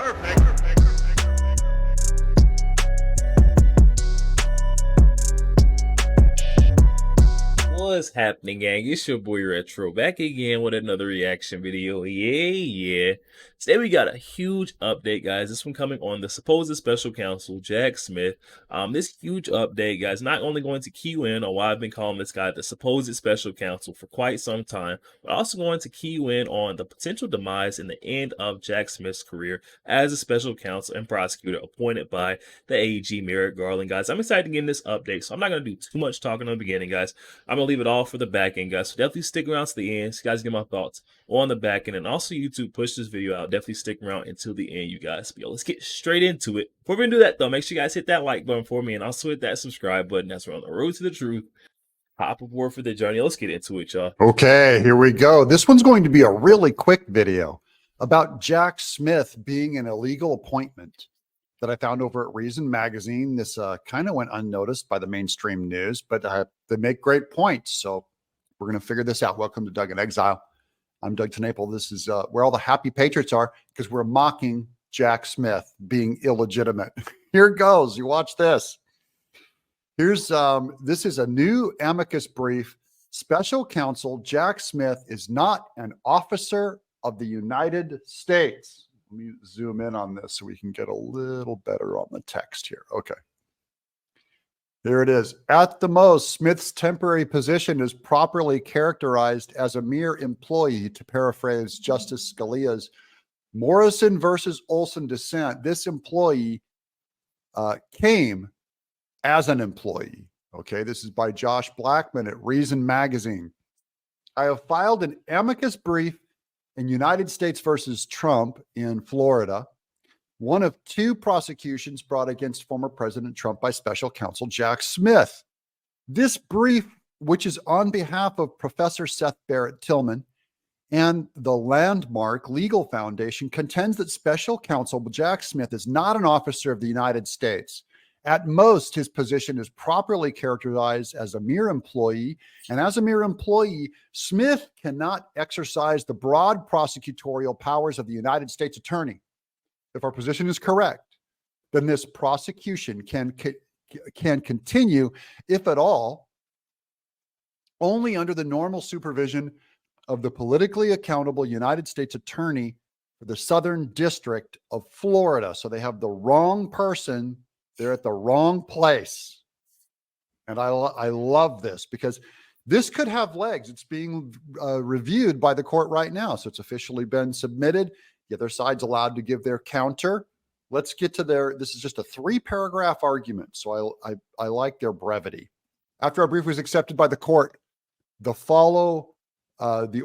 What's happening, gang? It's your boy Retro back again with another reaction video. Yeah. Today we got a huge update, guys. This one coming on the supposed special counsel, Jack Smith. This huge update, guys, not only going to key in on why I've been calling this guy the supposed special counsel for quite some time, but also going to key in on the potential demise and the end of Jack Smith's career as a special counsel and prosecutor appointed by the AG Merrick Garland, guys. I'm excited to get in this update, so I'm not going to do too much talking in the beginning, guys. I'm going to leave it all for the back end, guys. So definitely stick around to the end so you guys get my thoughts on the back end. And also, YouTube, push this video out. Definitely stick around until the end, you guys. But yo, let's get straight into it. Before we do that, though, make sure you guys hit that like button for me and also hit that subscribe button. That's we're on the road to the truth. Hop aboard for the journey. Let's get into it, y'all. Okay, here we go. This one's going to be a really quick video about Jack Smith being an illegal appointment that I found over at Reason Magazine. This kind of went unnoticed by the mainstream news, but they make great points. So we're going to figure this out. Welcome to Doug in Exile. I'm Doug Tenaple. This is where all the happy patriots are because we're mocking Jack Smith being illegitimate. Here it goes. You watch this. Here's this is a new amicus brief. Special counsel Jack Smith is not an officer of the United States. Let me zoom in on this so we can get a little better on the text here. Okay. Here it is. At the most, Smith's temporary position is properly characterized as a mere employee, to paraphrase Justice Scalia's Morrison versus Olson dissent. This employee came as an employee. Okay, this is by Josh Blackman at Reason Magazine. I have filed an amicus brief in United States versus Trump in Florida, one of two prosecutions brought against former President Trump by special counsel Jack Smith. This brief, which is on behalf of Professor Seth Barrett Tillman and the Landmark Legal Foundation, contends that special counsel Jack Smith is not an officer of the United States. At most, his position is properly characterized as a mere employee, and as a mere employee, Smith cannot exercise the broad prosecutorial powers of the United States attorney. If our position is correct, then this prosecution can continue, if at all, only under the normal supervision of the politically accountable United States attorney for the Southern District of Florida. So they have the wrong person. They're at the wrong place. And I love this because this could have legs. It's being reviewed by the court right now. So it's officially been submitted. The other side's allowed to give their counter. Let's get to this is just a 3-paragraph argument. So I like their brevity. After our brief was accepted by the court, the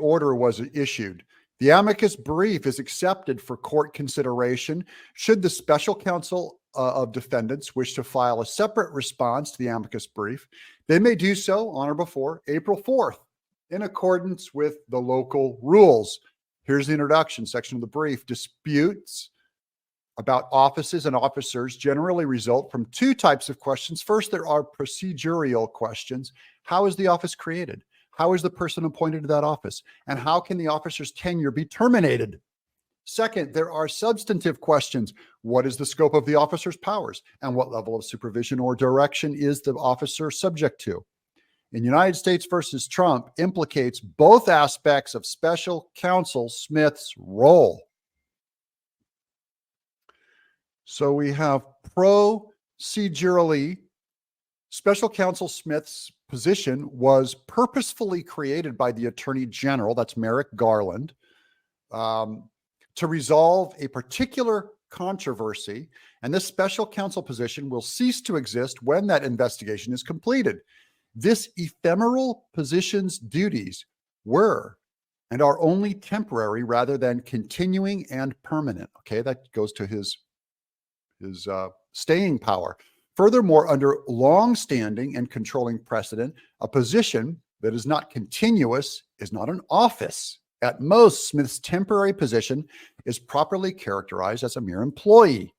order was issued. The amicus brief is accepted for court consideration. Should the special counsel of defendants wish to file a separate response to the amicus brief, they may do so on or before April 4th in accordance with the local rules. Here's the introduction section of the brief. Disputes about offices and officers generally result from two types of questions. First, there are procedural questions. How is the office created? How is the person appointed to that office? And how can the officer's tenure be terminated? Second, there are substantive questions. What is the scope of the officer's powers? And what level of supervision or direction is the officer subject to? In United States versus Trump implicates both aspects of special counsel Smith's role. So we have procedurally, special counsel Smith's position was purposefully created by the Attorney General, that's Merrick Garland, to resolve a particular controversy, and this special counsel position will cease to exist when that investigation is completed. This ephemeral position's duties were and are only temporary rather than continuing and permanent. Okay, that goes to his staying power. Furthermore, under long-standing and controlling precedent, a position that is not continuous is not an office. At most, Smith's temporary position is properly characterized as a mere employee.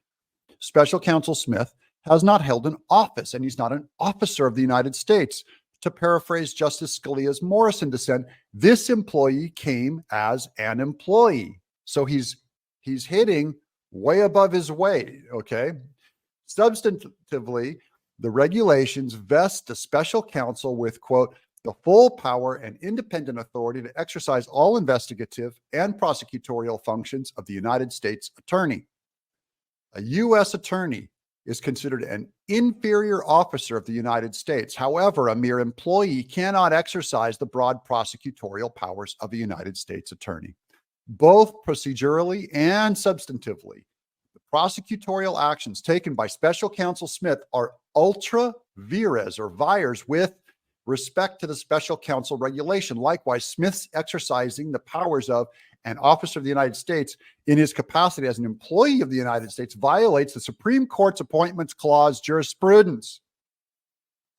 Special counsel Smith has not held an office, and he's not an officer of the United States. To paraphrase Justice Scalia's Morrison dissent, this employee came as an employee. So he's hitting way above his weight. Okay. Substantively, the regulations vest the special counsel with, quote, the full power and independent authority to exercise all investigative and prosecutorial functions of the United States Attorney. A U.S. attorney is considered an inferior officer of the United States. However, a mere employee cannot exercise the broad prosecutorial powers of a United States attorney, both procedurally and substantively. The prosecutorial actions taken by Special Counsel Smith are ultra vires or vires with respect to the Special Counsel regulation. Likewise, Smith's exercising the powers of an officer of the United States in his capacity as an employee of the United States violates the Supreme Court's Appointments Clause jurisprudence.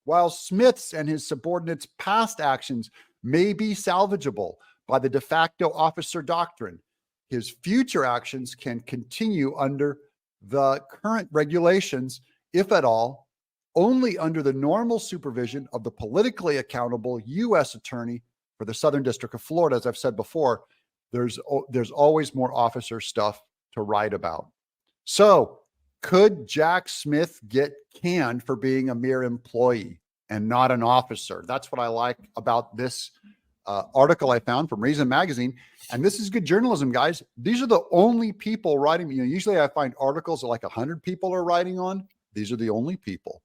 While Smith's and his subordinates' past actions may be salvageable by the de facto officer doctrine, his future actions can continue under the current regulations, if at all, only under the normal supervision of the politically accountable U.S. attorney for the Southern District of Florida. As I've said before, there's always more officer stuff to write about. So could Jack Smith get canned for being a mere employee and not an officer? That's what I like about this article I found from Reason Magazine. And this is good journalism, guys. These are the only people writing. Usually I find articles that like 100 people are writing on. These are the only people.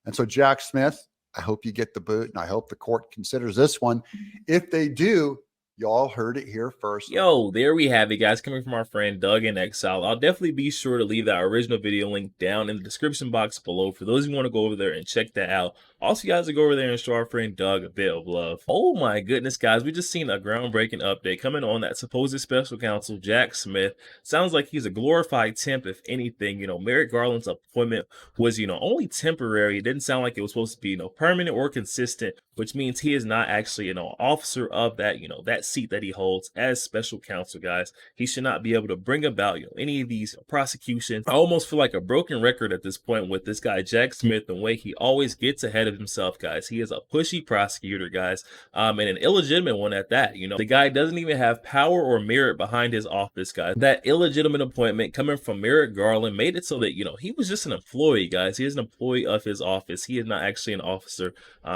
And so Jack Smith, I hope you get the boot, and I hope the court considers this one. If they do, y'all heard it here first. Yo, there we have it, guys. Coming from our friend Doug in Exile. I'll definitely be sure to leave that original video link down in the description box below for those who want to go over there and check that out. Also, you guys, to go over there and show our friend Doug a bit of love. Oh my goodness, guys, we just seen a groundbreaking update coming on that supposed special counsel Jack Smith. Sounds like he's a glorified temp, if anything. Merrick Garland's appointment was, only temporary. It didn't sound like it was supposed to be, permanent or consistent, which means he is not actually, officer of that, that seat that he holds as special counsel, guys. He should not be able to bring about, any of these prosecutions. I almost feel like a broken record at this point with this guy, Jack Smith, the way he always gets ahead of himself, guys. He is a pushy prosecutor, guys, and an illegitimate one at that. The guy doesn't even have power or merit behind his office, guys. That illegitimate appointment coming from Merrick Garland made it so that, he was just an employee, guys. He is an employee of his office. He is not actually an officer.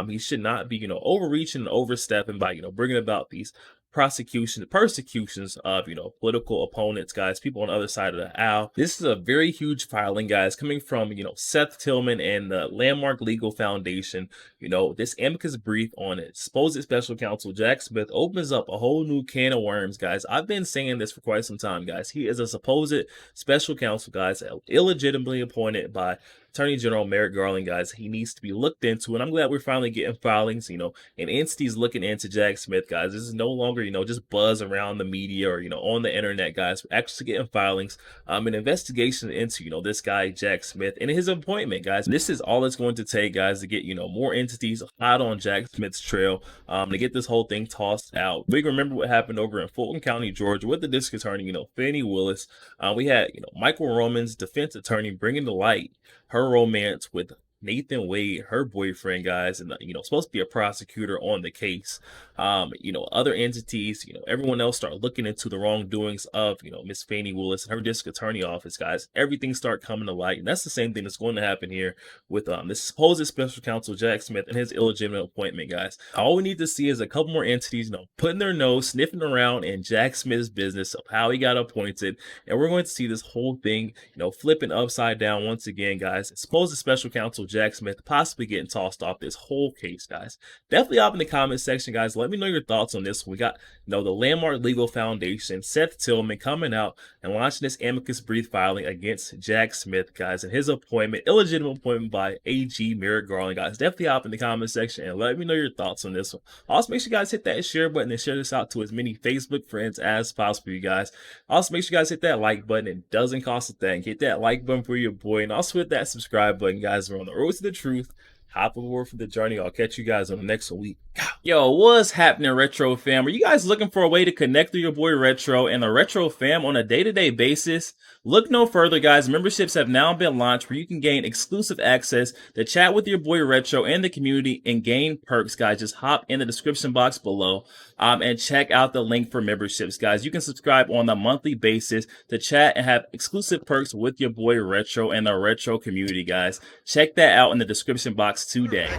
He should not be, overreaching and overstepping by, bringing about these persecutions of, political opponents, guys, people on the other side of the aisle. This is a very huge filing, guys, coming from, Seth Tillman and the Landmark Legal Foundation. This amicus brief on it, supposed special counsel Jack Smith opens up a whole new can of worms, guys. I've been saying this for quite some time, guys. He is a supposed special counsel, guys, illegitimately appointed by Attorney General Merrick Garland, guys. He needs to be looked into, and I'm glad we're finally getting filings, and entities looking into Jack Smith, guys. This is no longer, just buzz around the media or, on the internet, guys. We're actually getting filings, an investigation into, this guy, Jack Smith, and his appointment, guys. This is all it's going to take, guys, to get, more entities hot on Jack Smith's trail, to get this whole thing tossed out. We remember what happened over in Fulton County, Georgia, with the district attorney, Fannie Willis. We had, Michael Roman's defense attorney bringing to light her romance with Nathan Wade, her boyfriend, guys, and supposed to be a prosecutor on the case. Other entities, everyone else start looking into the wrongdoings of, Miss Fannie Willis and her district attorney office, guys. Everything start coming to light, and that's the same thing that's going to happen here with this supposed special counsel Jack Smith and his illegitimate appointment, guys. All we need to see is a couple more entities, putting their nose, sniffing around in Jack Smith's business of how he got appointed, and we're going to see this whole thing, flipping upside down once again, guys. Supposed special counsel Jack Smith possibly getting tossed off this whole case, guys. Definitely up in the comment section, guys. Let me know your thoughts on this. We got, the Landmark Legal Foundation, Seth Tillman coming out and launching this amicus brief filing against Jack Smith, guys, and his appointment, illegitimate appointment by AG Merrick Garland, guys. Definitely hop in the comment section and let me know your thoughts on this one. Also, make sure you guys hit that share button and share this out to as many Facebook friends as possible, you guys. Also, make sure you guys hit that like button. It doesn't cost a thing. Hit that like button for your boy, and also hit that subscribe button, guys. We're on the road to the truth. hop aboard for the journey. I'll catch you guys on the next week. Yo, what's happening, Retro fam? Are you guys looking for a way to connect with your boy Retro and the Retro fam on a day-to-day basis? Look no further, guys. Memberships have now been launched where you can gain exclusive access to chat with your boy Retro and the community and gain perks, guys. Just hop in the description box below and check out the link for memberships, guys. You can subscribe on a monthly basis to chat and have exclusive perks with your boy Retro and the Retro community, guys. Check that out in the description box today.